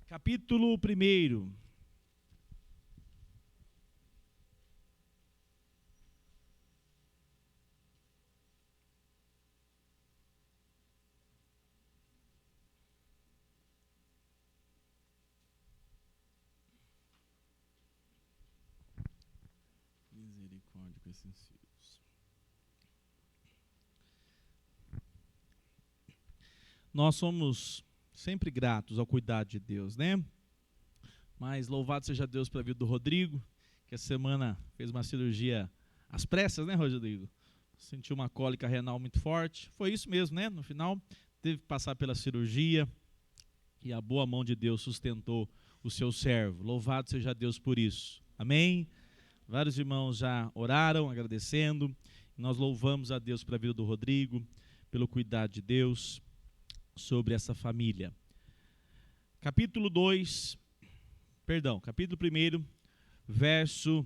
Capítulo 1. Misericórdia com esses filhos. Nós somos sempre gratos ao cuidado de Deus, né? Mas louvado seja Deus pela vida do Rodrigo, que essa semana fez uma cirurgia às pressas, né, Rodrigo? Sentiu uma cólica renal muito forte. Foi isso mesmo, né? No final, teve que passar pela cirurgia e a boa mão de Deus sustentou o seu servo. Louvado seja Deus por isso. Amém? Vários irmãos já oraram, agradecendo. Nós louvamos a Deus pela vida do Rodrigo, pelo cuidado de Deus sobre essa família. Capítulo 1, verso,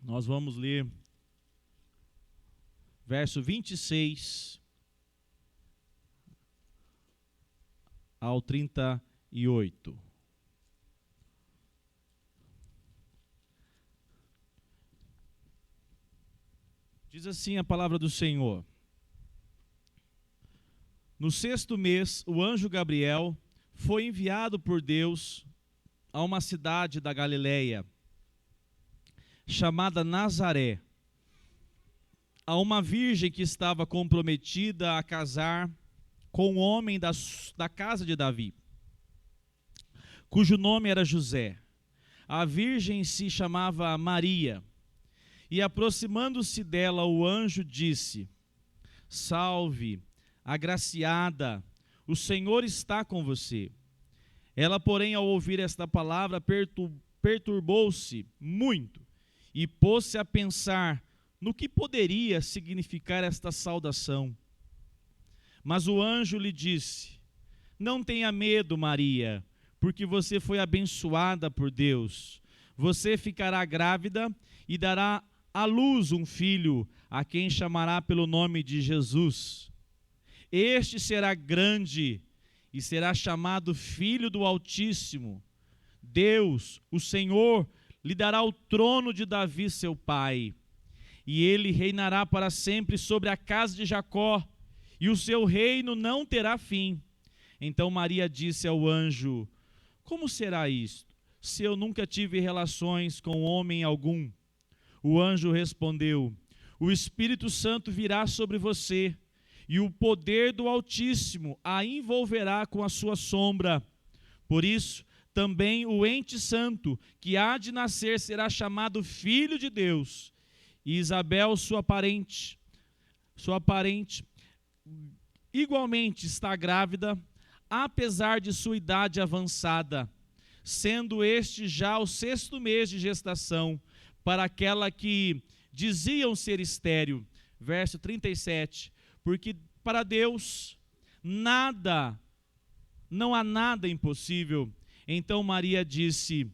nós vamos ler verso 26 ao 38. Diz assim a palavra do Senhor: No 6º mês, o anjo Gabriel foi enviado por Deus a uma cidade da Galileia, chamada Nazaré, a uma virgem que estava comprometida a casar com um homem da casa de Davi, cujo nome era José. A virgem se chamava Maria. E aproximando-se dela, o anjo disse: Salve, agraciada, o Senhor está com você. Ela, porém, ao ouvir esta palavra, perturbou-se muito e pôs-se a pensar no que poderia significar esta saudação. Mas o anjo lhe disse: Não tenha medo, Maria, porque você foi abençoada por Deus. Você ficará grávida e dará à luz um filho, a quem chamará pelo nome de Jesus. Este será grande e será chamado Filho do Altíssimo. Deus, o Senhor, lhe dará o trono de Davi, seu pai, e ele reinará para sempre sobre a casa de Jacó, e o seu reino não terá fim. Então Maria disse ao anjo: Como será isto, se eu nunca tive relações com homem algum? O anjo respondeu: O Espírito Santo virá sobre você, e o poder do Altíssimo a envolverá com a sua sombra. Por isso, também o ente santo que há de nascer será chamado Filho de Deus. E Isabel, sua parente, igualmente está grávida, apesar de sua idade avançada, sendo este já o 6º mês de gestação, para aquela que diziam ser estéril. Verso 37. Porque para Deus não há nada impossível. Então Maria disse,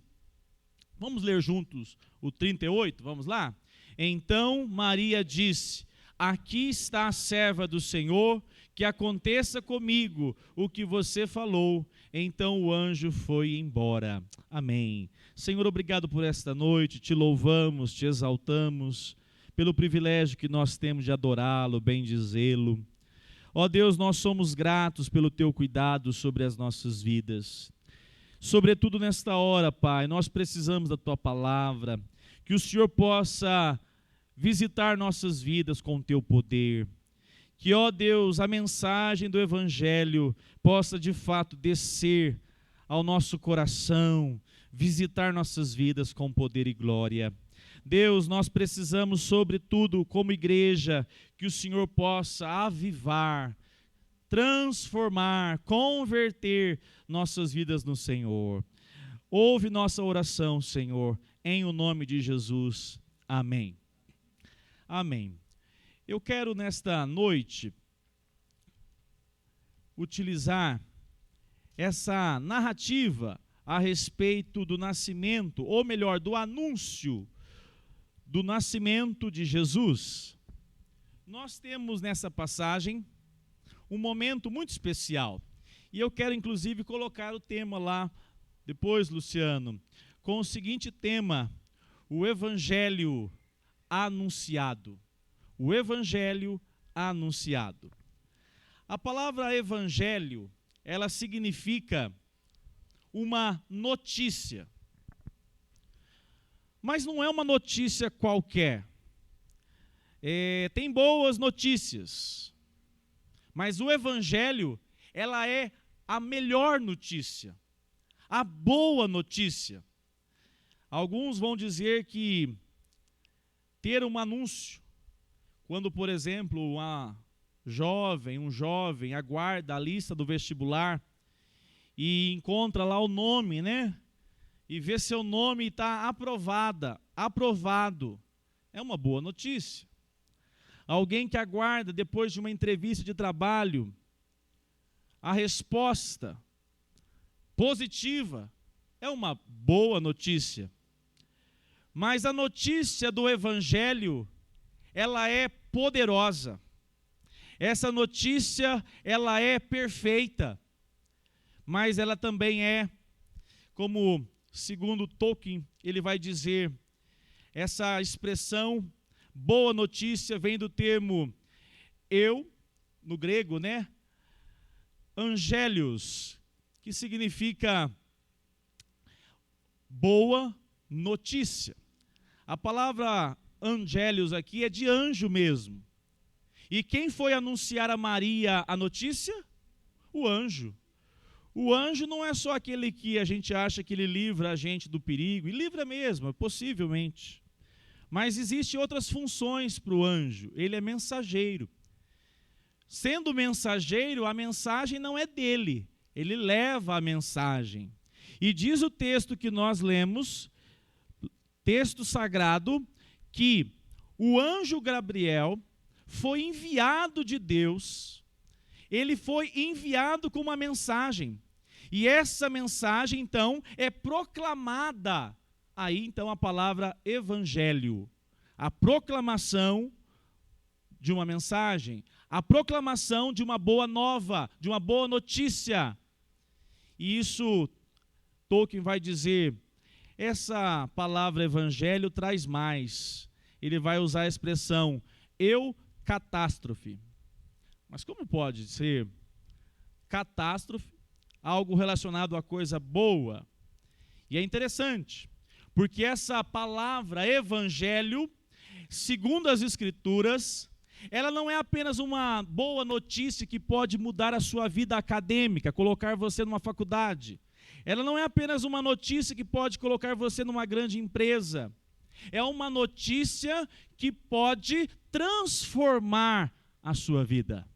vamos ler juntos o 38, vamos lá? Então Maria disse: Aqui está a serva do Senhor, que aconteça comigo o que você falou. Então o anjo foi embora. Amém. Senhor, obrigado por esta noite, te louvamos, te exaltamos, pelo privilégio que nós temos de adorá-lo, bendizê-lo. Ó Deus, nós somos gratos pelo teu cuidado sobre as nossas vidas. Sobretudo nesta hora, Pai, nós precisamos da tua palavra, que o Senhor possa visitar nossas vidas com o teu poder. Que, ó Deus, a mensagem do Evangelho possa de fato descer ao nosso coração, visitar nossas vidas com poder e glória. Deus, nós precisamos, sobretudo, como igreja, que o Senhor possa avivar, transformar, converter nossas vidas no Senhor. Ouve nossa oração, Senhor, em o nome de Jesus. Amém. Amém. Eu quero nesta noite utilizar essa narrativa a respeito do nascimento, ou melhor, do anúncio do nascimento de Jesus. Nós temos nessa passagem um momento muito especial. E eu quero, inclusive, colocar o tema lá, depois, Luciano, com o seguinte tema: o Evangelho anunciado. O Evangelho anunciado. A palavra evangelho, ela significa uma notícia. Mas não é uma notícia qualquer. Tem boas notícias. Mas o Evangelho, ela é a melhor notícia. A boa notícia. Alguns vão dizer que ter um anúncio, quando, por exemplo, um jovem aguarda a lista do vestibular e encontra lá o nome, né? E vê seu nome está aprovado. É uma boa notícia. Alguém que aguarda, depois de uma entrevista de trabalho, a resposta positiva, é uma boa notícia. Mas a notícia do Evangelho, ela é poderosa. Essa notícia, ela é perfeita. Mas ela também é, como segundo Tolkien, ele vai dizer, essa expressão boa notícia vem do termo no grego, né? Angelios, que significa boa notícia. A palavra angelios aqui é de anjo mesmo. E quem foi anunciar a Maria a notícia? O anjo. O anjo não é só aquele que a gente acha que ele livra a gente do perigo, e livra mesmo, possivelmente. Mas existem outras funções para o anjo, ele é mensageiro. Sendo mensageiro, a mensagem não é dele, ele leva a mensagem. E diz o texto que nós lemos, texto sagrado, que o anjo Gabriel foi enviado de Deus, ele foi enviado com uma mensagem. E essa mensagem, então, é proclamada. Aí, então, a palavra evangelho. A proclamação de uma mensagem. A proclamação de uma boa nova, de uma boa notícia. E isso, Tolkien vai dizer, essa palavra evangelho traz mais. Ele vai usar a expressão catástrofe. Mas como pode ser catástrofe algo relacionado a coisa boa? E é interessante, porque essa palavra evangelho, segundo as Escrituras, ela não é apenas uma boa notícia que pode mudar a sua vida acadêmica, colocar você numa faculdade. Ela não é apenas uma notícia que pode colocar você numa grande empresa. É uma notícia que pode transformar a sua vida.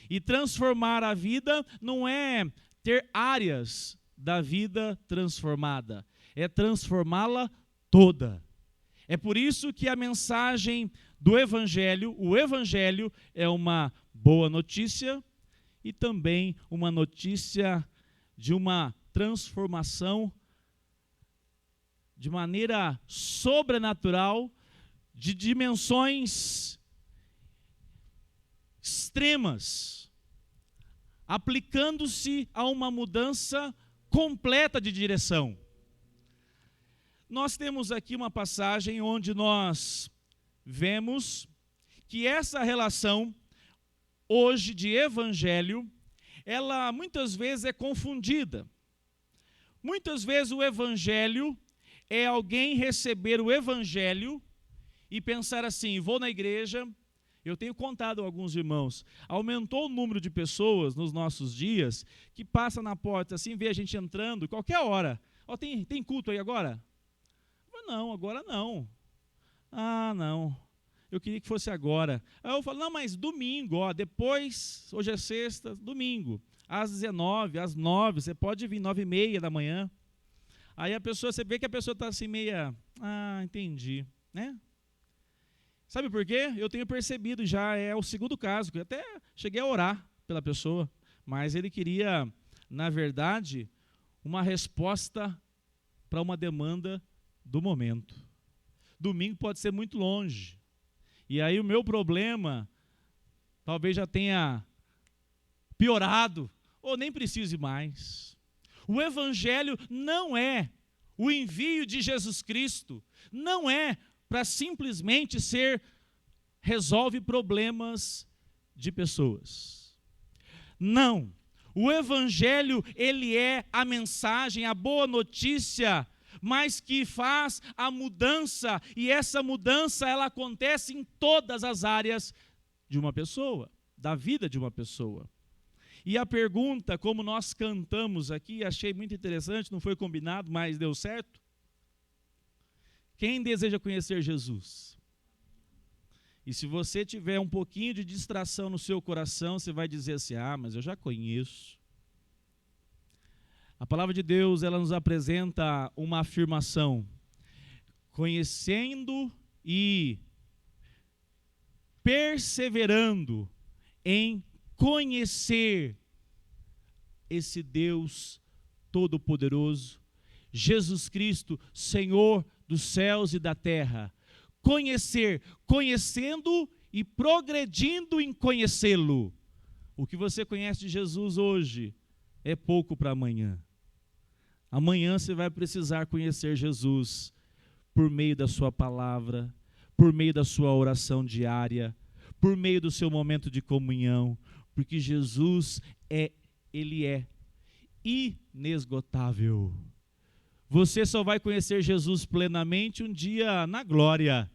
E transformar a vida não é ter áreas da vida transformada, é transformá-la toda. É por isso que a mensagem do Evangelho, o Evangelho é uma boa notícia e também uma notícia de uma transformação de maneira sobrenatural, de dimensões extremas, aplicando-se a uma mudança completa de direção. Nós temos aqui uma passagem onde nós vemos que essa relação hoje de evangelho, ela muitas vezes é confundida. Muitas vezes o evangelho é alguém receber o evangelho e pensar assim, vou na igreja. Eu tenho contado a alguns irmãos, aumentou o número de pessoas nos nossos dias que passa na porta assim, vê a gente entrando qualquer hora. Ó, tem culto aí agora? Não, agora não. Ah, não. Eu queria que fosse agora. Aí eu falo, não, mas domingo, ó, depois, hoje é sexta, domingo, às 19, às 9, você pode vir 9h30 da manhã. Aí a pessoa, você vê que a pessoa está assim meia, entendi, né? Sabe por quê? Eu tenho percebido, já é o segundo caso, que eu até cheguei a orar pela pessoa, mas ele queria, na verdade, uma resposta para uma demanda do momento. Domingo pode ser muito longe. E aí o meu problema talvez já tenha piorado, ou nem precise mais. O Evangelho não é o envio de Jesus Cristo, não é para simplesmente resolve problemas de pessoas. Não. O Evangelho, ele é a mensagem, a boa notícia, mas que faz a mudança, e essa mudança ela acontece em todas as áreas de uma pessoa, da vida de uma pessoa. E a pergunta, como nós cantamos aqui, achei muito interessante, não foi combinado, mas deu certo. Quem deseja conhecer Jesus? E se você tiver um pouquinho de distração no seu coração, você vai dizer assim, mas eu já conheço. A palavra de Deus, ela nos apresenta uma afirmação. Conhecendo e perseverando em conhecer esse Deus Todo-Poderoso, Jesus Cristo, Senhor dos céus e da terra. Conhecendo e progredindo em conhecê-lo. O que você conhece de Jesus hoje é pouco para amanhã. Amanhã você vai precisar conhecer Jesus por meio da sua palavra, por meio da sua oração diária, por meio do seu momento de comunhão, porque Jesus ele é inesgotável. Você só vai conhecer Jesus plenamente um dia na glória,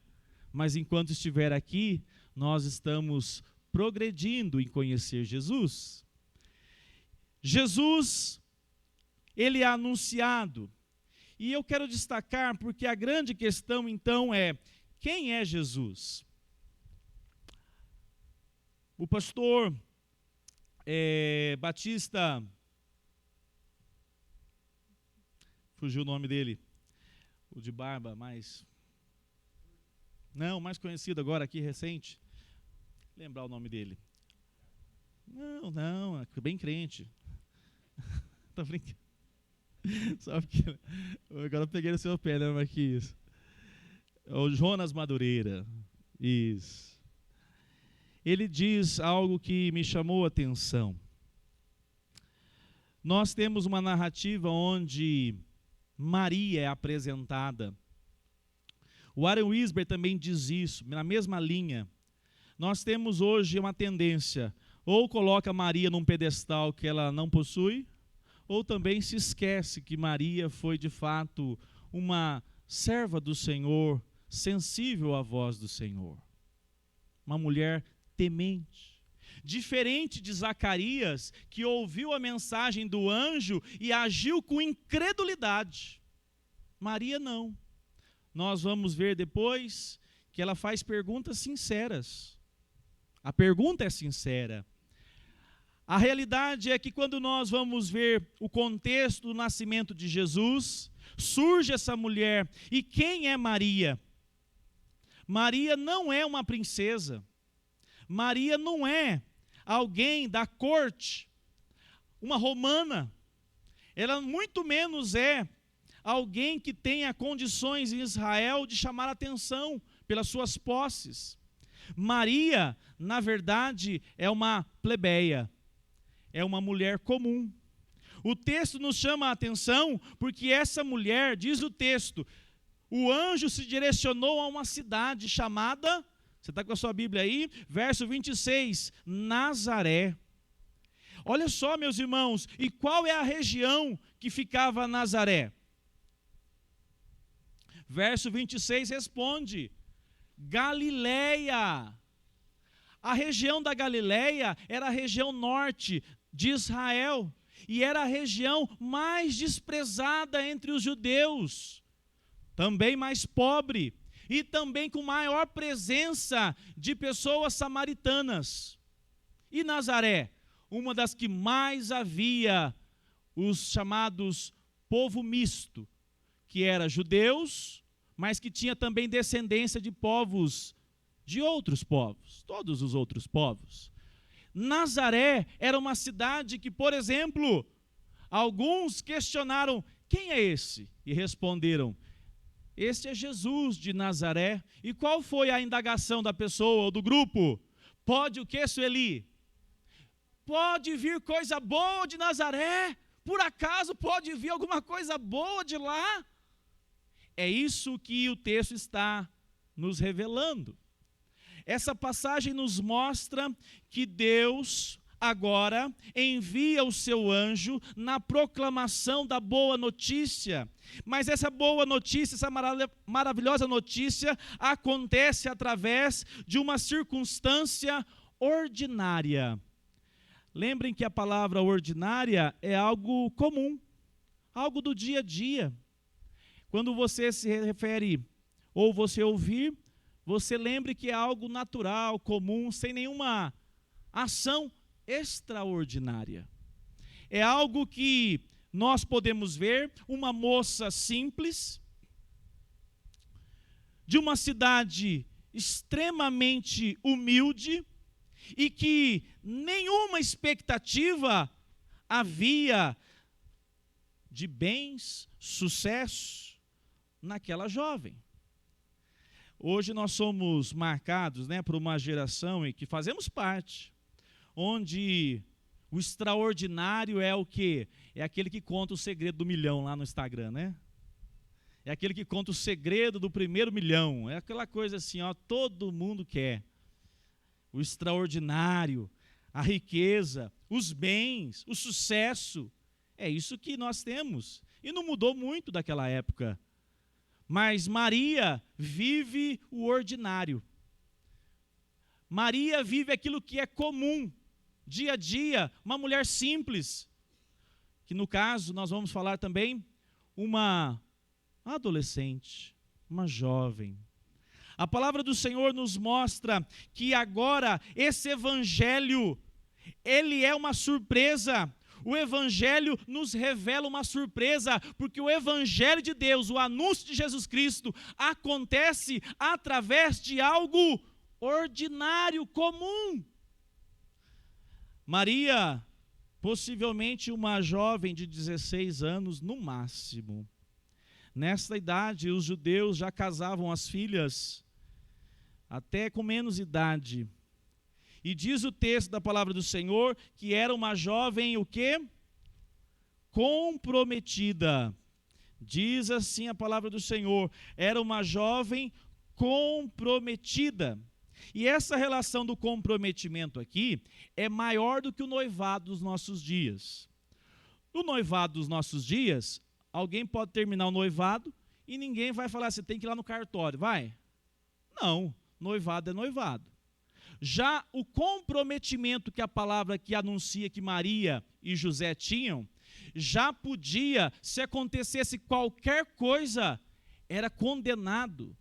mas enquanto estiver aqui, nós estamos progredindo em conhecer Jesus. Jesus, ele é anunciado, e eu quero destacar, porque a grande questão então é, quem é Jesus? O pastor Batista, fugiu o nome dele, o de barba, mais conhecido agora aqui, recente, lembrar o nome dele. Não, é bem crente. Tô brincando. Só porque agora eu peguei no seu pé, né, Marquinhos? O Jonas Madureira, isso. Ele diz algo que me chamou a atenção. Nós temos uma narrativa onde Maria é apresentada. O Warren Wiersbe também diz isso, na mesma linha. Nós temos hoje uma tendência, ou coloca Maria num pedestal que ela não possui, ou também se esquece que Maria foi de fato uma serva do Senhor, sensível à voz do Senhor. Uma mulher temente. Diferente de Zacarias, que ouviu a mensagem do anjo e agiu com incredulidade. Maria não. Nós vamos ver depois que ela faz perguntas sinceras. A pergunta é sincera. A realidade é que quando nós vamos ver o contexto do nascimento de Jesus, surge essa mulher. E quem é Maria? Maria não é uma princesa. Maria não é alguém da corte, uma romana. Ela muito menos é alguém que tenha condições em Israel de chamar a atenção pelas suas posses. Maria, na verdade, é uma plebeia, é uma mulher comum. O texto nos chama a atenção porque essa mulher, diz o texto, o anjo se direcionou a uma cidade chamada, você está com a sua Bíblia aí? Verso 26, Nazaré. Olha só, meus irmãos, e qual é a região que ficava Nazaré? Verso 26 responde, Galileia. A região da Galileia era a região norte de Israel, e era a região mais desprezada entre os judeus, também mais pobre, e também com maior presença de pessoas samaritanas. E Nazaré, uma das que mais havia os chamados povo misto, que era judeus, mas que tinha também descendência de povos, de outros povos, todos os outros povos. Nazaré era uma cidade que, por exemplo, alguns questionaram, quem é esse? E responderam, este é Jesus de Nazaré. E qual foi a indagação da pessoa ou do grupo? Pode o que, Sueli? pode vir coisa boa de Nazaré? Por acaso pode vir alguma coisa boa de lá? É isso que o texto está nos revelando. Essa passagem nos mostra que Deus agora envia o seu anjo na proclamação da boa notícia. Mas essa boa notícia, essa maravilhosa notícia, acontece através de uma circunstância ordinária. Lembrem que a palavra ordinária é algo comum, algo do dia a dia. Quando você se refere ou você ouvir, você lembre que é algo natural, comum, sem nenhuma ação extraordinária. É algo que nós podemos ver, uma moça simples, de uma cidade extremamente humilde, e que nenhuma expectativa havia de bens, sucesso naquela jovem. Hoje nós somos marcados, por uma geração em que fazemos parte, onde o extraordinário é o quê? É aquele que conta o segredo do milhão lá no Instagram, né? É aquele que conta o segredo do primeiro milhão. É aquela coisa assim, todo mundo quer. O extraordinário, a riqueza, os bens, o sucesso. É isso que nós temos. E não mudou muito daquela época. Mas Maria vive o ordinário. Maria vive aquilo que é comum, dia a dia, uma mulher simples. Que no caso, nós vamos falar também, uma adolescente, uma jovem. A palavra do Senhor nos mostra que agora esse evangelho, ele é uma surpresa. O evangelho nos revela uma surpresa, porque o evangelho de Deus, o anúncio de Jesus Cristo, acontece através de algo ordinário, comum. Maria, possivelmente uma jovem de 16 anos no máximo. Nesta idade, os judeus já casavam as filhas até com menos idade. E diz o texto da palavra do Senhor que era uma jovem o quê? Comprometida. Diz assim a palavra do Senhor, era uma jovem comprometida. E essa relação do comprometimento aqui é maior do que o noivado dos nossos dias. No noivado dos nossos dias, alguém pode terminar o noivado e ninguém vai falar assim, tem que ir lá no cartório, vai? Não, noivado é noivado. Já o comprometimento que a palavra que anuncia que Maria e José tinham, já podia, se acontecesse qualquer coisa, era condenado.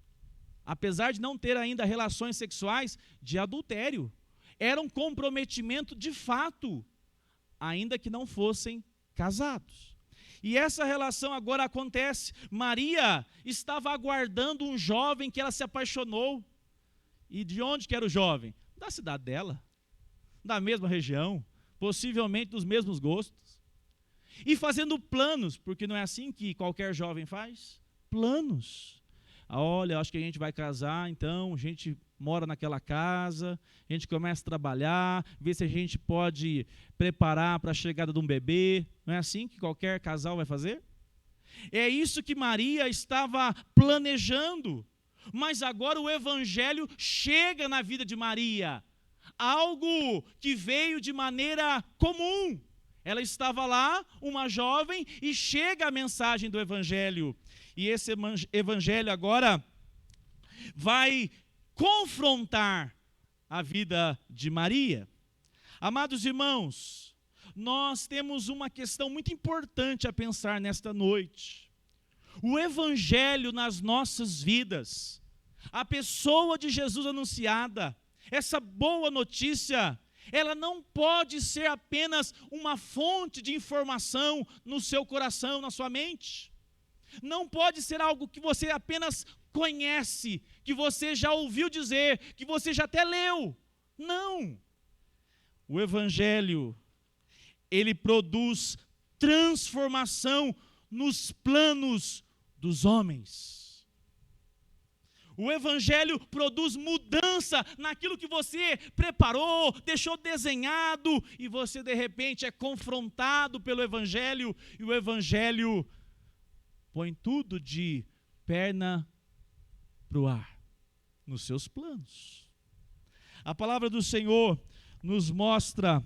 Apesar de não ter ainda relações sexuais, de adultério. Era um comprometimento de fato, ainda que não fossem casados. E essa relação agora acontece. Maria estava aguardando um jovem que ela se apaixonou. E de onde que era o jovem? Da cidade dela, da mesma região, possivelmente dos mesmos gostos. E fazendo planos, porque não é assim que qualquer jovem faz? Planos. Olha, acho que a gente vai casar, então a gente mora naquela casa, a gente começa a trabalhar, ver se a gente pode preparar para a chegada de um bebê. Não é assim que qualquer casal vai fazer? É isso que Maria estava planejando. Mas agora o evangelho chega na vida de Maria. Algo que veio de maneira comum. Ela estava lá, uma jovem, e chega a mensagem do evangelho. E esse evangelho agora vai confrontar a vida de Maria. Amados irmãos, nós temos uma questão muito importante a pensar nesta noite. O evangelho nas nossas vidas, a pessoa de Jesus anunciada, essa boa notícia, ela não pode ser apenas uma fonte de informação no seu coração, na sua mente. Não pode ser algo que você apenas conhece, que você já ouviu dizer, que você já até leu. Não. O evangelho, ele produz transformação nos planos dos homens. O Evangelho produz mudança naquilo que você preparou, deixou desenhado, e você de repente é confrontado pelo Evangelho, e o Evangelho põe tudo de perna para o ar, nos seus planos. A palavra do Senhor nos mostra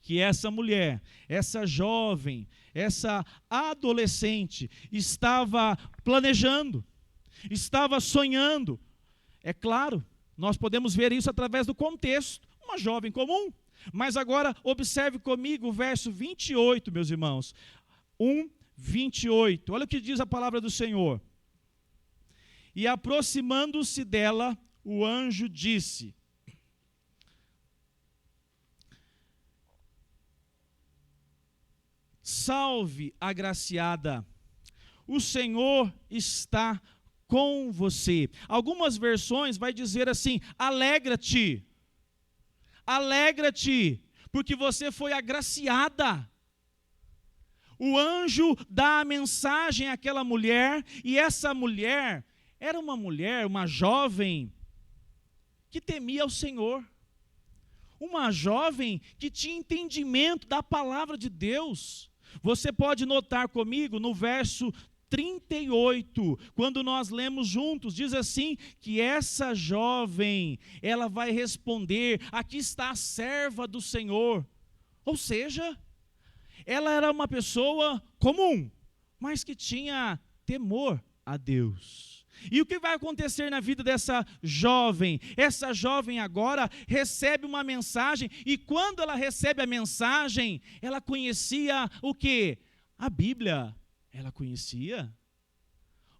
que essa mulher, essa jovem, essa adolescente estava planejando, estava sonhando. É claro, nós podemos ver isso através do contexto, uma jovem comum. Mas agora observe comigo o verso 28, meus irmãos. 1:28. Olha o que diz a palavra do Senhor. E aproximando-se dela, o anjo disse: salve, agraciada, o Senhor está com você. Algumas versões vai dizer assim: alegra-te, alegra-te, porque você foi agraciada. O anjo dá a mensagem àquela mulher, e essa mulher era uma mulher, uma jovem, que temia o Senhor. Uma jovem que tinha entendimento da palavra de Deus. Você pode notar comigo no verso 38, quando nós lemos juntos, diz assim, que essa jovem, ela vai responder: aqui está a serva do Senhor. Ou seja, ela era uma pessoa comum, mas que tinha temor a Deus. E o que vai acontecer na vida dessa jovem? Essa jovem agora recebe uma mensagem, e quando ela recebe a mensagem, ela conhecia o quê? A Bíblia. Ela conhecia.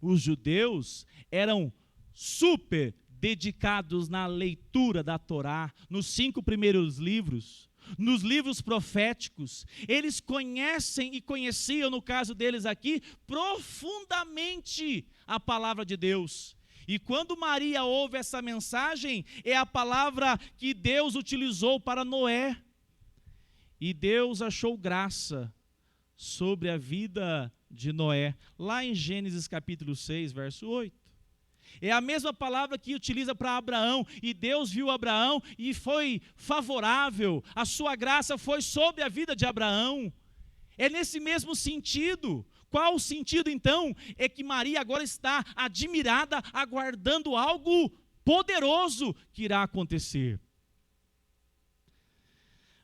Os judeus eram super dedicados na leitura da Torá, nos 5 primeiros livros, nos livros proféticos. Eles conhecem e conheciam, no caso deles aqui, profundamente a palavra de Deus. E quando Maria ouve essa mensagem, é a palavra que Deus utilizou para Noé. E Deus achou graça sobre a vida de Noé, lá em Gênesis capítulo 6, verso 8. É a mesma palavra que utiliza para Abraão, e Deus viu Abraão e foi favorável, a sua graça foi sobre a vida de Abraão. É nesse mesmo sentido. Qual o sentido então? É que Maria agora está admirada, aguardando algo poderoso que irá acontecer.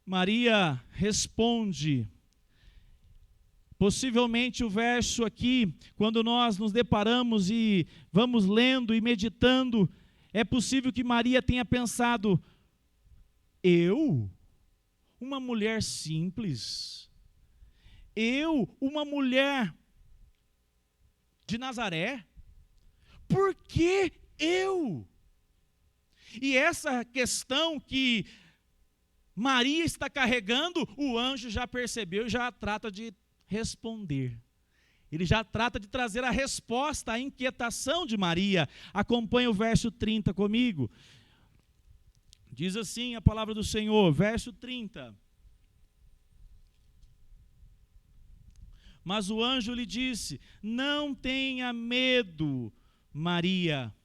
Maria responde. Possivelmente o verso aqui, quando nós nos deparamos e vamos lendo e meditando, é possível que Maria tenha pensado: eu, uma mulher simples, eu, uma mulher de Nazaré, por que eu? E essa questão que Maria está carregando, o anjo já percebeu e já trata de responder. Ele já trata de trazer a resposta à inquietação de Maria. Acompanhe o verso 30 comigo. Diz assim a palavra do Senhor, verso 30. Mas o anjo lhe disse: não tenha medo, Maria,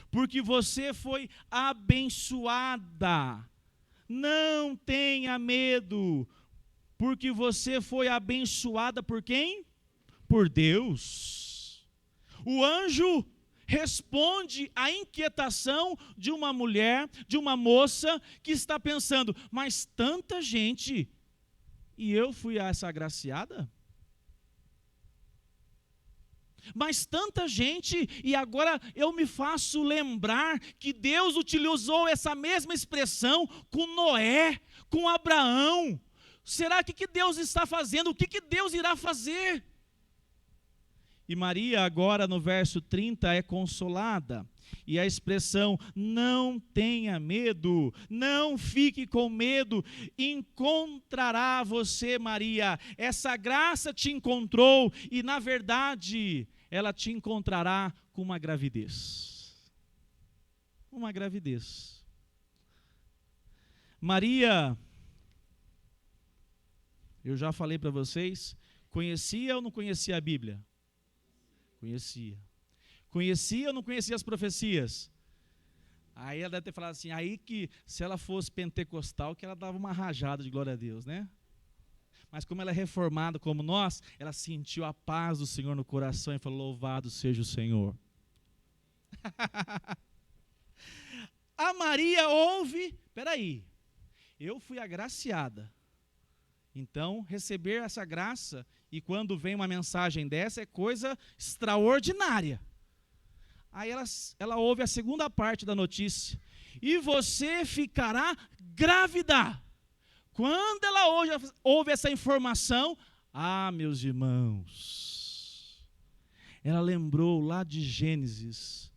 porque você foi abençoada. Não tenha medo, porque você foi abençoada por quem? Por Deus. O anjo responde à inquietação de uma mulher, de uma moça que está pensando: mas tanta gente, e eu fui essa agraciada? Mas tanta gente, e agora eu me faço lembrar que Deus utilizou essa mesma expressão com Noé, com Abraão. Será que Deus está fazendo? O que Deus irá fazer? E Maria agora no verso 30 é consolada. E a expressão não tenha medo, não fique com medo, encontrará você, Maria. Essa graça te encontrou e na verdade ela te encontrará com uma gravidez. Uma gravidez. Maria, eu já falei para vocês, conhecia ou não conhecia a Bíblia? Conhecia. Conhecia ou não conhecia as profecias? Aí ela deve ter falado assim, aí que se ela fosse pentecostal, que ela dava uma rajada de glória a Deus, né? Mas como ela é reformada como nós, ela sentiu a paz do Senhor no coração e falou, louvado seja o Senhor. A Maria ouve, peraí, eu fui agraciada. Então, receber essa graça, e quando vem uma mensagem dessa, é coisa extraordinária. Aí ela ouve a segunda parte da notícia. E você ficará grávida. Quando ela ouve essa informação, meus irmãos, ela lembrou lá de Gênesis.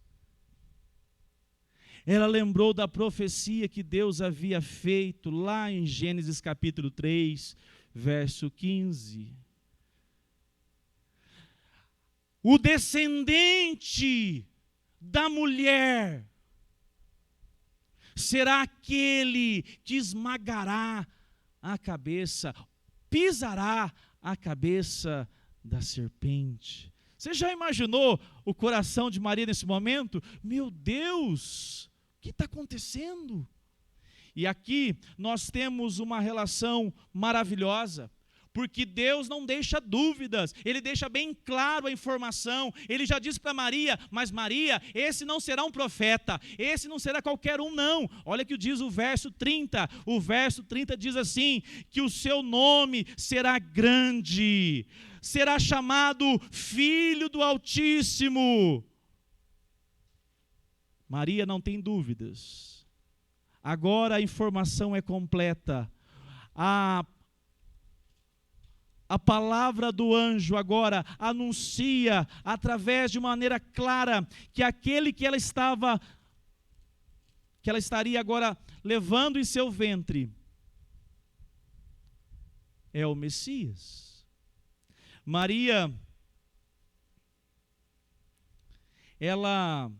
Ela lembrou da profecia que Deus havia feito lá em Gênesis capítulo 3, verso 15. O descendente da mulher será aquele que esmagará a cabeça, pisará a cabeça da serpente. Você já imaginou o coração de Maria nesse momento? Meu Deus, o que está acontecendo? E aqui nós temos uma relação maravilhosa, porque Deus não deixa dúvidas, Ele deixa bem claro a informação. Ele já disse para Maria, mas Maria, esse não será um profeta, esse não será qualquer um não. Olha que diz o verso 30, o verso 30 diz assim, que o seu nome será grande, será chamado Filho do Altíssimo. Maria não tem dúvidas, agora a informação é completa, a palavra do anjo agora anuncia, através de maneira clara, que aquele que ela estaria agora levando em seu ventre, é o Messias. Maria, ela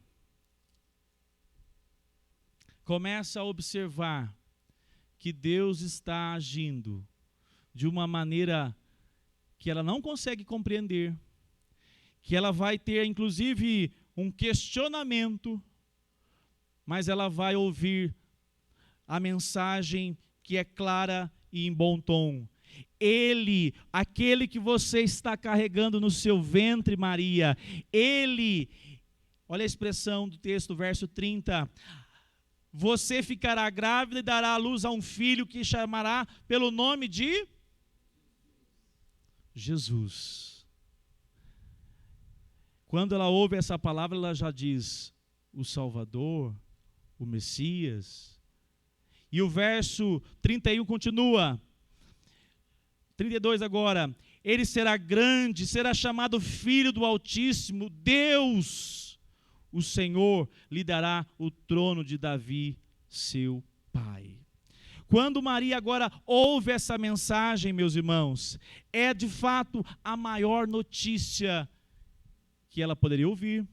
começa a observar que Deus está agindo de uma maneira que ela não consegue compreender, que ela vai ter inclusive um questionamento, mas ela vai ouvir a mensagem que é clara e em bom tom. Ele, aquele que você está carregando no seu ventre, Maria, ele, olha a expressão do texto, verso 30, você ficará grávida e dará à luz a um filho que chamará pelo nome de Jesus. Quando ela ouve essa palavra, ela já diz, o Salvador, o Messias. E o verso 31 continua, 32 agora, ele será grande, será chamado Filho do Altíssimo, Deus, o Senhor, lhe dará o trono de Davi, seu pai. Quando Maria agora ouve essa mensagem, meus irmãos, é de fato a maior notícia que ela poderia ouvir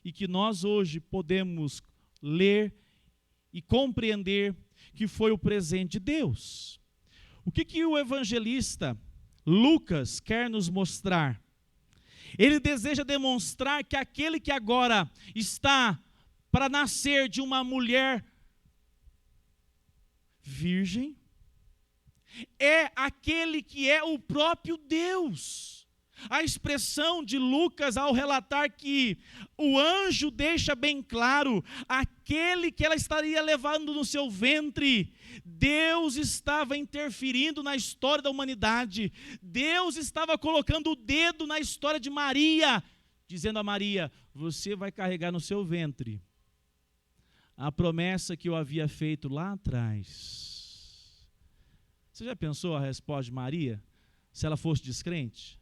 e que nós hoje podemos ler e compreender que foi o presente de Deus. O que o evangelista Lucas quer nos mostrar? Ele deseja demonstrar que aquele que agora está para nascer de uma mulher virgem, é aquele que é o próprio Deus. A expressão de Lucas ao relatar que o anjo deixa bem claro, aquele que ela estaria levando no seu ventre, Deus estava interferindo na história da humanidade, Deus estava colocando o dedo na história de Maria, dizendo a Maria, você vai carregar no seu ventre a promessa que eu havia feito lá atrás. Você já pensou a resposta de Maria? Se ela fosse descrente?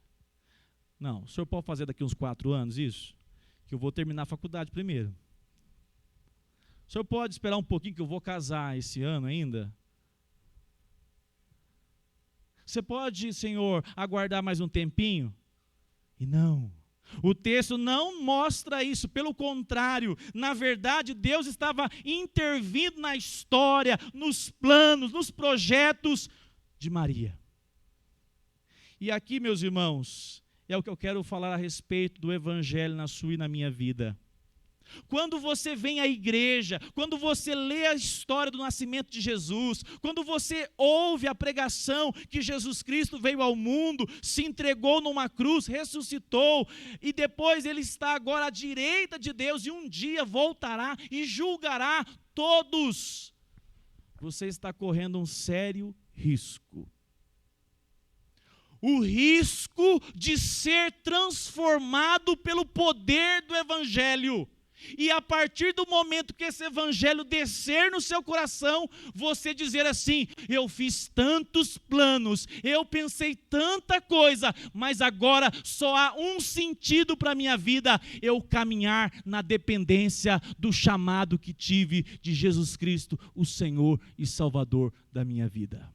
Não, o senhor pode fazer daqui uns 4 anos isso? Que eu vou terminar a faculdade primeiro. O senhor pode esperar um pouquinho que eu vou casar esse ano ainda? Você pode, Senhor, aguardar mais um tempinho? E não. O texto não mostra isso, pelo contrário, na verdade Deus estava intervindo na história, nos planos, nos projetos de Maria. E aqui, meus irmãos, é o que eu quero falar a respeito do Evangelho na sua e na minha vida. Quando você vem à igreja, quando você lê a história do nascimento de Jesus, quando você ouve a pregação que Jesus Cristo veio ao mundo, se entregou numa cruz, ressuscitou, e depois ele está agora à direita de Deus, e um dia voltará e julgará todos, você está correndo um sério risco. O risco de ser transformado pelo poder do Evangelho. E a partir do momento que esse Evangelho descer no seu coração, você dizer assim: eu fiz tantos planos, eu pensei tanta coisa, mas agora só há um sentido para a minha vida: eu caminhar na dependência do chamado que tive de Jesus Cristo, o Senhor e Salvador da minha vida.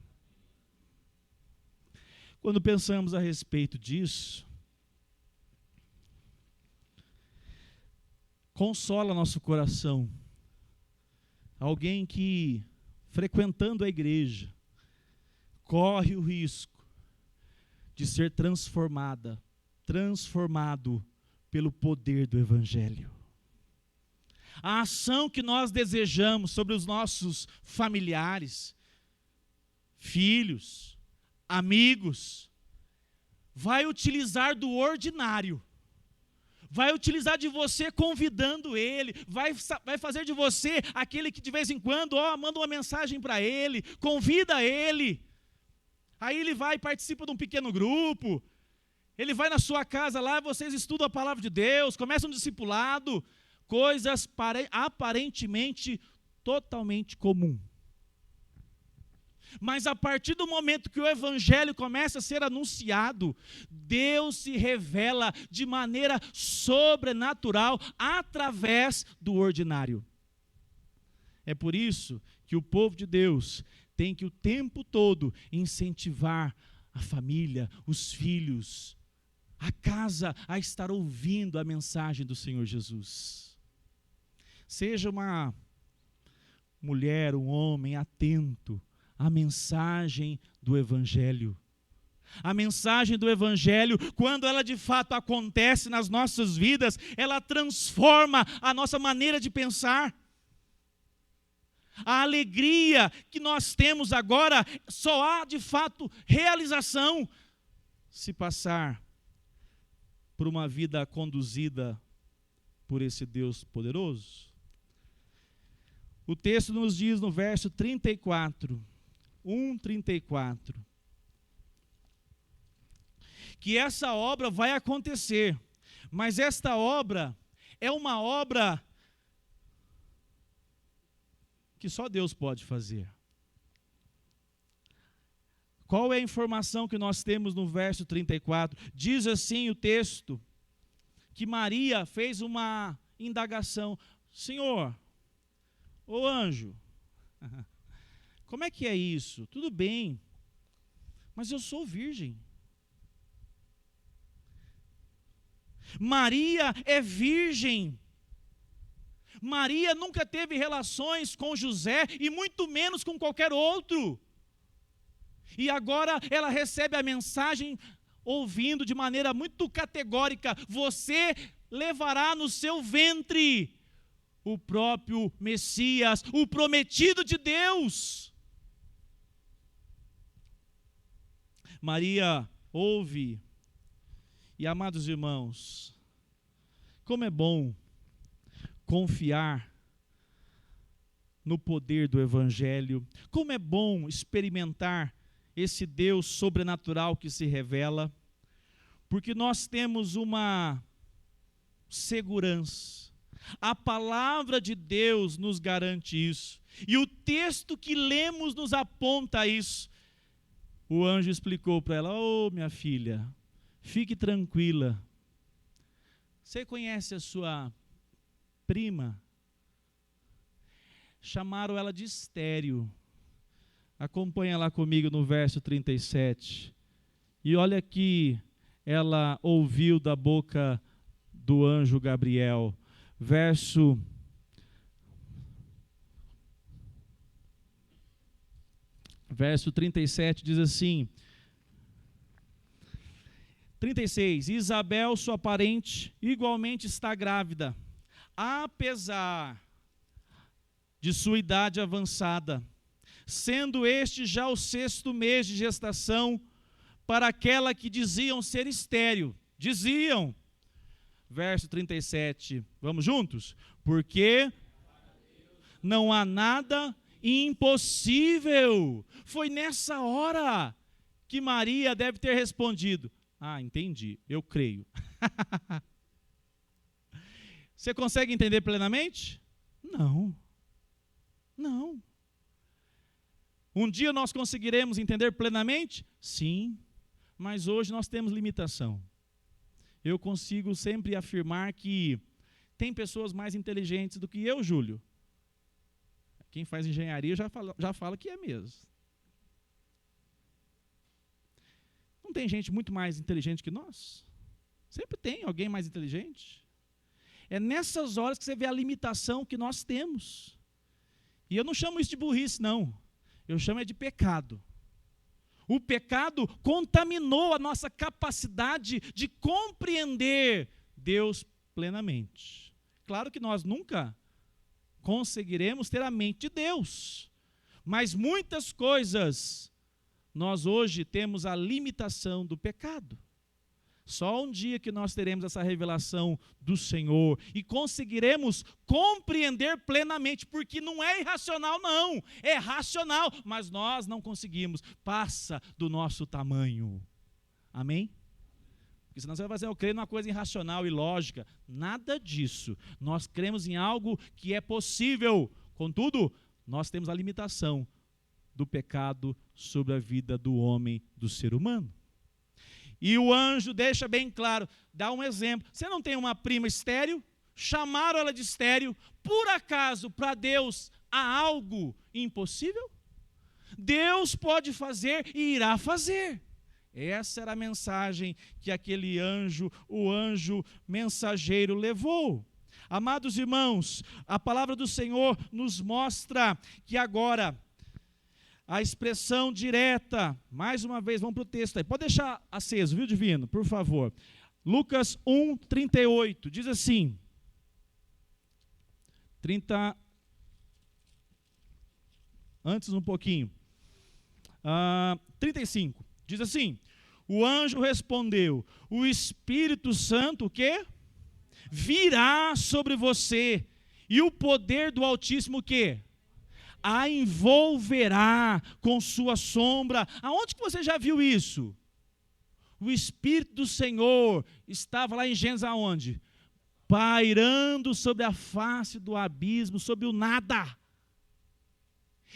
Quando pensamos a respeito disso, consola nosso coração. Alguém que, frequentando a igreja, corre o risco de ser transformado pelo poder do Evangelho. A ação que nós desejamos sobre os nossos familiares, filhos, amigos, vai utilizar do ordinário. Vai utilizar de você convidando ele, vai fazer de você aquele que de vez em quando, manda uma mensagem para ele, convida ele. Aí ele vai e participa de um pequeno grupo, ele vai na sua casa lá, vocês estudam a palavra de Deus, começam um discipulado, coisas aparentemente totalmente comum. Mas a partir do momento que o Evangelho começa a ser anunciado, Deus se revela de maneira sobrenatural através do ordinário. É por isso que o povo de Deus tem que o tempo todo incentivar a família, os filhos, a casa a estar ouvindo a mensagem do Senhor Jesus. Seja uma mulher, um homem atento a mensagem do Evangelho. A mensagem do Evangelho, quando ela de fato acontece nas nossas vidas, ela transforma a nossa maneira de pensar. A alegria que nós temos agora só há de fato realização se passar por uma vida conduzida por esse Deus poderoso. O texto nos diz no verso 34, 1:34, que essa obra vai acontecer, mas esta obra é uma obra que só Deus pode fazer. Qual é a informação que nós temos no verso 34? Diz assim o texto, que Maria fez uma indagação: Senhor, ô anjo, como é que é isso? Tudo bem, mas eu sou virgem. Maria é virgem. Maria nunca teve relações com José e muito menos com qualquer outro. E agora ela recebe a mensagem ouvindo de maneira muito categórica: você levará no seu ventre o próprio Messias, o prometido de Deus. Maria ouve, e amados irmãos, como é bom confiar no poder do Evangelho, como é bom experimentar esse Deus sobrenatural que se revela, porque nós temos uma segurança. A palavra de Deus nos garante isso, e o texto que lemos nos aponta isso. O anjo explicou para ela: ô minha filha, fique tranquila, você conhece a sua prima? Chamaram ela de estéril. Acompanha lá comigo no verso 37. E olha que ela ouviu da boca do anjo Gabriel. Verso 37 diz assim: 36. Isabel, sua parente, igualmente está grávida, apesar de sua idade avançada, sendo este já o 6º mês de gestação, para aquela que diziam ser estéril. Diziam. Verso 37. Vamos juntos? Porque não há nada impossível. Foi nessa hora que Maria deve ter respondido: ah, entendi, eu creio. Você consegue entender plenamente? Não. Não. Um dia nós conseguiremos entender plenamente? Sim, mas hoje nós temos limitação. Eu consigo sempre afirmar que tem pessoas mais inteligentes do que eu, Júlio. Quem faz engenharia já fala que é mesmo. Não tem gente muito mais inteligente que nós? Sempre tem alguém mais inteligente. É nessas horas que você vê a limitação que nós temos. E eu não chamo isso de burrice, não. Eu chamo de pecado. O pecado contaminou a nossa capacidade de compreender Deus plenamente. Claro que nós nunca conseguiremos ter a mente de Deus, mas muitas coisas nós hoje temos a limitação do pecado. Só um dia que nós teremos essa revelação do Senhor e conseguiremos compreender plenamente, porque não é irracional não, é racional, mas nós não conseguimos, passa do nosso tamanho. Amém? Porque senão você vai fazer, eu creio numa coisa irracional e lógica. Nada disso. Nós cremos em algo que é possível. Contudo, nós temos a limitação do pecado sobre a vida do homem, do ser humano. E o anjo deixa bem claro, dá um exemplo. Você não tem uma prima estéril? Chamaram ela de estéril. Por acaso, para Deus, há algo impossível? Deus pode fazer e irá fazer. Essa era a mensagem que aquele anjo, o anjo mensageiro, levou. Amados irmãos, a palavra do Senhor nos mostra que agora a expressão direta, mais uma vez, vamos para o texto aí. Pode deixar aceso, viu, divino, por favor. Lucas 1:38, diz assim. 30, antes um pouquinho. 35, diz assim. O anjo respondeu: o Espírito Santo, o quê? Virá sobre você, e o poder do Altíssimo, o quê? A envolverá com sua sombra. Aonde que você já viu isso? O Espírito do Senhor estava lá em Gênesis aonde? Pairando sobre a face do abismo, sobre o nada.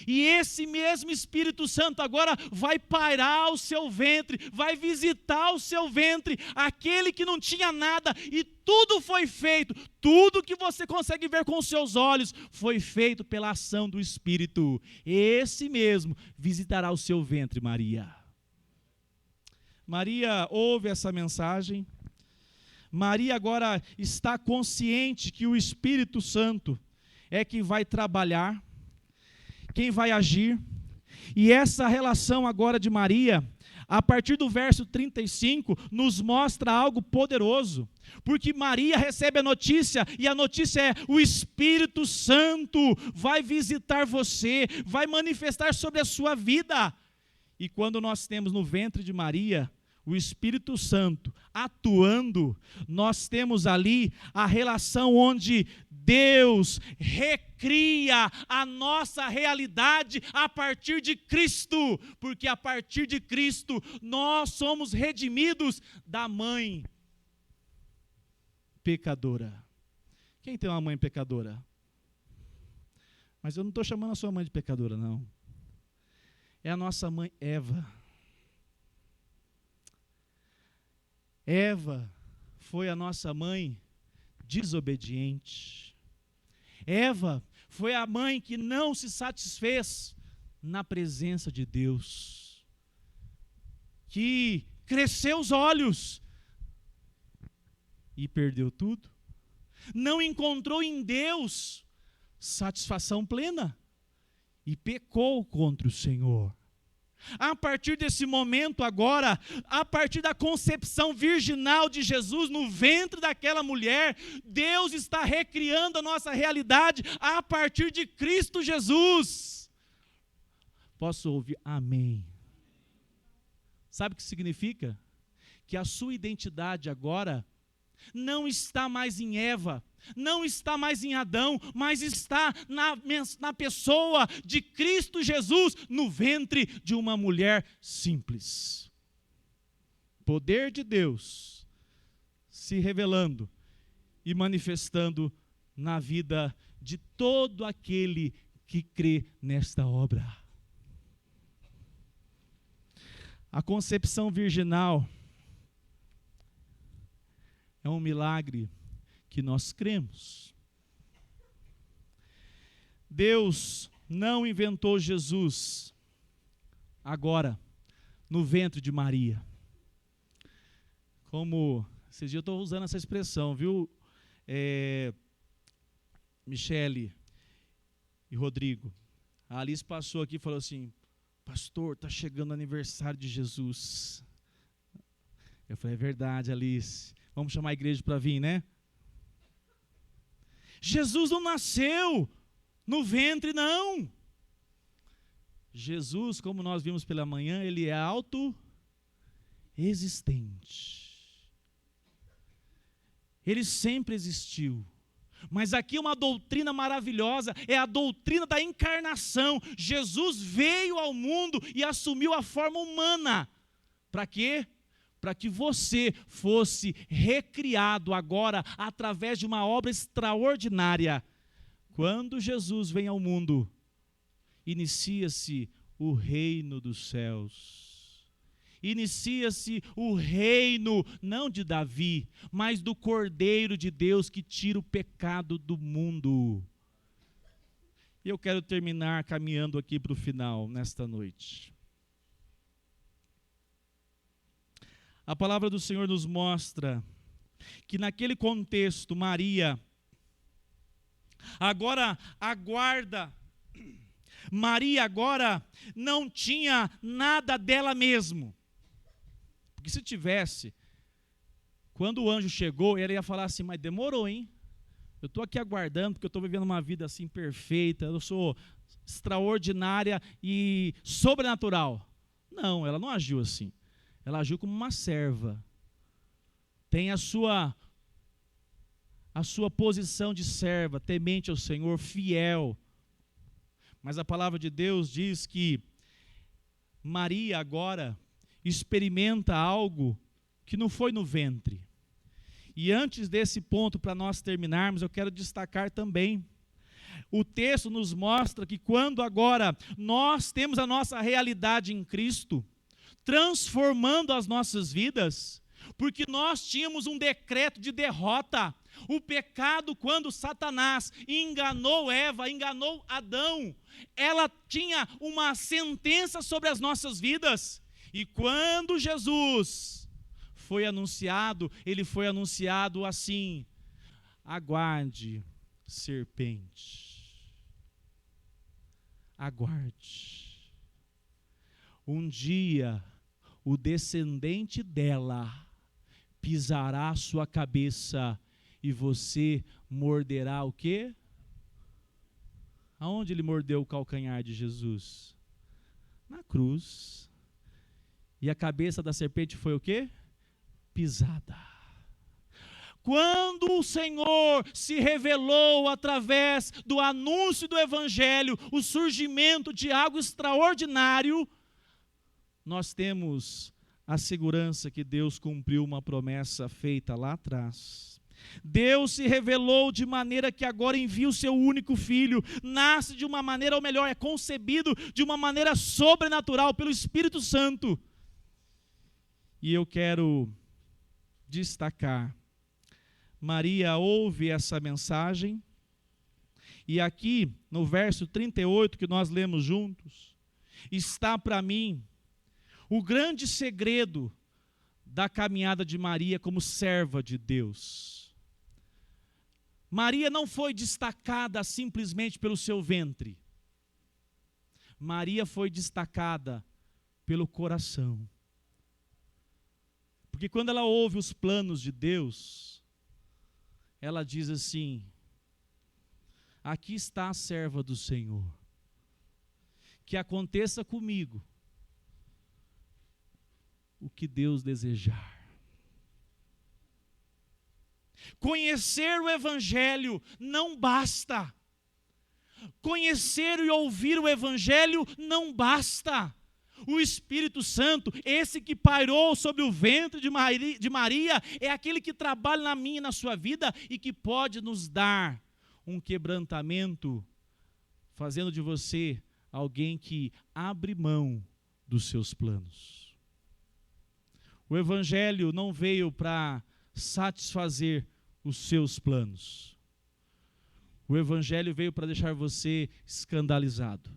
E esse mesmo Espírito Santo agora vai pairar o seu ventre, vai visitar o seu ventre, aquele que não tinha nada, e tudo foi feito, tudo que você consegue ver com os seus olhos, foi feito pela ação do Espírito. Esse mesmo visitará o seu ventre, Maria. Maria ouve essa mensagem. Maria agora está consciente que o Espírito Santo é quem vai trabalhar, quem vai agir. E essa relação agora de Maria, a partir do verso 35, nos mostra algo poderoso. Porque Maria recebe a notícia, e a notícia é: o Espírito Santo vai visitar você, vai manifestar sobre a sua vida. E quando nós temos no ventre de Maria o Espírito Santo atuando, nós temos ali a relação onde Deus recria a nossa realidade a partir de Cristo, porque a partir de Cristo nós somos redimidos da mãe pecadora. Quem tem uma mãe pecadora? Mas eu não estou chamando a sua mãe de pecadora, não. É a nossa mãe Eva. Eva foi a nossa mãe desobediente. Eva foi a mãe que não se satisfez na presença de Deus, que cresceu os olhos e perdeu tudo. Não encontrou em Deus satisfação plena e pecou contra o Senhor. A partir desse momento agora, a partir da concepção virginal de Jesus no ventre daquela mulher, Deus está recriando a nossa realidade a partir de Cristo Jesus. Posso ouvir amém? Sabe o que significa? Que a sua identidade agora não está mais em Eva, não está mais em Adão, mas está na pessoa de Cristo Jesus, no ventre de uma mulher simples. Poder de Deus se revelando e manifestando na vida de todo aquele que crê nesta obra. A concepção virginal é um milagre que nós cremos. Deus não inventou Jesus agora, no ventre de Maria. Como, esses dias eu estou usando essa expressão, viu? Michele e Rodrigo. A Alice passou aqui e falou assim: pastor, está chegando o aniversário de Jesus. Eu falei: é verdade, Alice. Vamos chamar a igreja para vir, né? Jesus não nasceu no ventre, não. Jesus, como nós vimos pela manhã, ele é autoexistente. Ele sempre existiu. Mas aqui uma doutrina maravilhosa, é a doutrina da encarnação. Jesus veio ao mundo e assumiu a forma humana. Para quê? Para que você fosse recriado agora através de uma obra extraordinária. Quando Jesus vem ao mundo, inicia-se o reino dos céus. Inicia-se o reino, não de Davi, mas do Cordeiro de Deus que tira o pecado do mundo. E eu quero terminar caminhando aqui para o final, nesta noite. A palavra do Senhor nos mostra que naquele contexto, Maria agora aguarda. Maria agora não tinha nada dela mesmo. Porque se tivesse, quando o anjo chegou, ela ia falar assim: mas demorou, hein? Eu estou aqui aguardando porque eu estou vivendo uma vida assim perfeita, eu sou extraordinária e sobrenatural. Não, ela não agiu assim. Ela agiu como uma serva. Tem a sua posição de serva, temente ao Senhor, fiel. Mas a palavra de Deus diz que Maria agora experimenta algo que não foi no ventre. E antes desse ponto, para nós terminarmos, eu quero destacar também. O texto nos mostra que quando agora nós temos a nossa realidade em Cristo, transformando as nossas vidas, porque nós tínhamos um decreto de derrota. O pecado, quando Satanás enganou Eva, enganou Adão, ela tinha uma sentença sobre as nossas vidas. E quando Jesus foi anunciado, ele foi anunciado assim: aguarde, serpente, aguarde. Um dia o descendente dela pisará a sua cabeça e você morderá o quê? Aonde ele mordeu o calcanhar de Jesus? Na cruz. E a cabeça da serpente foi o quê? Pisada. Quando o Senhor se revelou através do anúncio do Evangelho, o surgimento de algo extraordinário, nós temos a segurança que Deus cumpriu uma promessa feita lá atrás. Deus se revelou de maneira que agora envia o seu único filho, nasce de uma maneira, ou melhor, é concebido de uma maneira sobrenatural pelo Espírito Santo. E eu quero destacar, Maria ouve essa mensagem, e aqui no verso 38 que nós lemos juntos, está para mim o grande segredo da caminhada de Maria como serva de Deus. Maria não foi destacada simplesmente pelo seu ventre. Maria foi destacada pelo coração. Porque quando ela ouve os planos de Deus, ela diz assim: aqui está a serva do Senhor, que aconteça comigo o que Deus desejar. Conhecer o Evangelho não basta. Conhecer e ouvir o Evangelho não basta. O Espírito Santo, esse que pairou sobre o ventre de Maria, é aquele que trabalha na minha e na sua vida e que pode nos dar um quebrantamento, fazendo de você alguém que abre mão dos seus planos. O Evangelho não veio para satisfazer os seus planos. O Evangelho veio para deixar você escandalizado.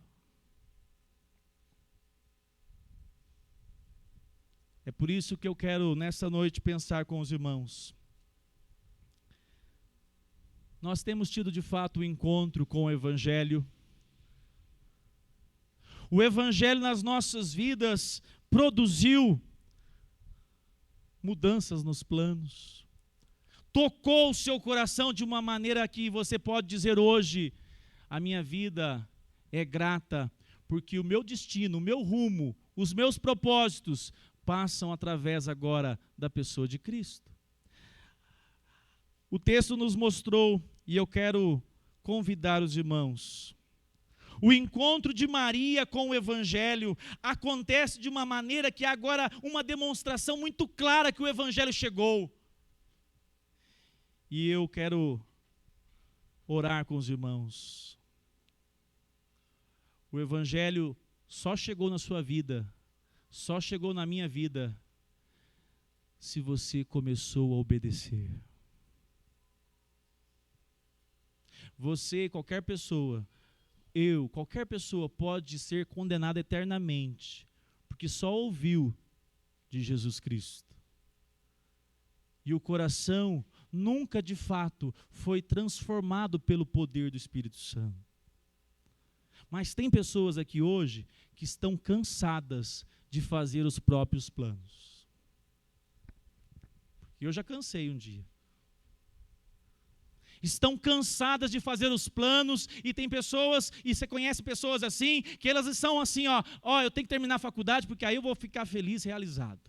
É por isso que eu quero, nessa noite, pensar com os irmãos. Nós temos tido, de fato, um encontro com o Evangelho. O Evangelho nas nossas vidas produziu mudanças nos planos. Tocou o seu coração de uma maneira que você pode dizer hoje: a minha vida é grata, porque o meu destino, o meu rumo, os meus propósitos passam através agora da pessoa de Cristo. O texto nos mostrou, e eu quero convidar os irmãos, o encontro de Maria com o Evangelho acontece de uma maneira que é agora uma demonstração muito clara que o Evangelho chegou. E eu quero orar com os irmãos. O Evangelho só chegou na sua vida, só chegou na minha vida, se você começou a obedecer. Você, qualquer pessoa, qualquer pessoa pode ser condenada eternamente, porque só ouviu de Jesus Cristo. E o coração nunca de fato foi transformado pelo poder do Espírito Santo. Mas tem pessoas aqui hoje que estão cansadas de fazer os próprios planos. Eu já cansei um dia. Estão cansadas de fazer os planos, e tem pessoas, e você conhece pessoas assim, que elas são assim, eu tenho que terminar a faculdade, porque aí eu vou ficar feliz, realizado.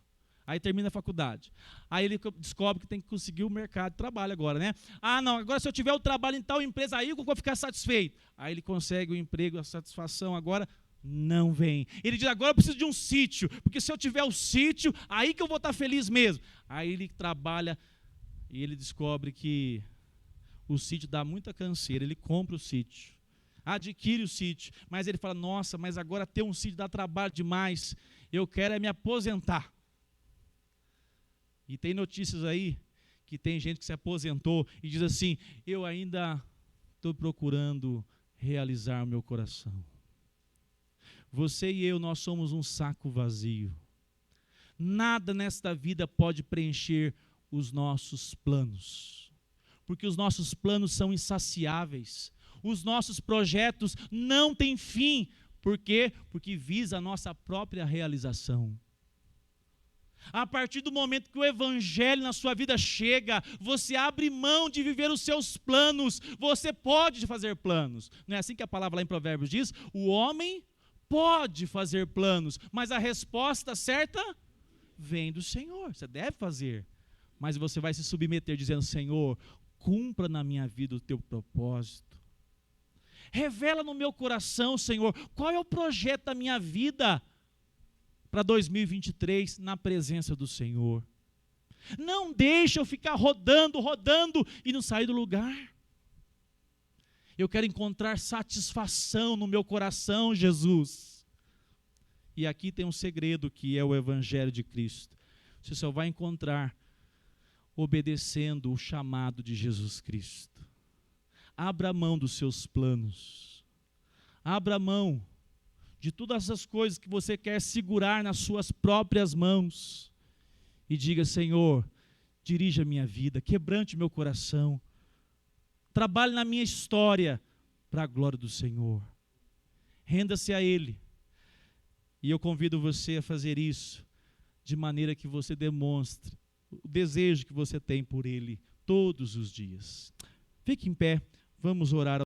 Aí termina a faculdade. Aí ele descobre que tem que conseguir o mercado de trabalho agora, né? Não, agora se eu tiver o trabalho em tal empresa, aí eu vou ficar satisfeito. Aí ele consegue o emprego, a satisfação agora não vem. Ele diz: agora eu preciso de um sítio, porque se eu tiver o sítio, aí que eu vou estar feliz mesmo. Aí ele trabalha e ele descobre que o sítio dá muita canseira. Ele compra o sítio, adquire o sítio, mas ele fala: nossa, mas agora ter um sítio dá trabalho demais, eu quero é me aposentar. E tem notícias aí que tem gente que se aposentou e diz assim: eu ainda estou procurando realizar o meu coração. Você e eu, nós somos um saco vazio. Nada nesta vida pode preencher os nossos planos, porque os nossos planos são insaciáveis. Os nossos projetos não têm fim. Por quê? Porque visa a nossa própria realização. A partir do momento que o Evangelho na sua vida chega, você abre mão de viver os seus planos. Você pode fazer planos. Não é assim que a palavra lá em Provérbios diz? O homem pode fazer planos, mas a resposta certa vem do Senhor. Você deve fazer, mas você vai se submeter dizendo: Senhor, cumpra na minha vida o teu propósito. Revela no meu coração, Senhor, qual é o projeto da minha vida para 2023 na presença do Senhor. Não deixe eu ficar rodando e não sair do lugar. Eu quero encontrar satisfação no meu coração, Jesus. E aqui tem um segredo que é o Evangelho de Cristo. Você só vai encontrar obedecendo o chamado de Jesus Cristo. Abra mão dos seus planos. Abra mão de todas as coisas que você quer segurar nas suas próprias mãos. E diga: Senhor, dirija a minha vida, quebrante meu coração. Trabalhe na minha história para a glória do Senhor. Renda-se a Ele. E eu convido você a fazer isso de maneira que você demonstre o desejo que você tem por Ele todos os dias. Fique em pé, vamos orar.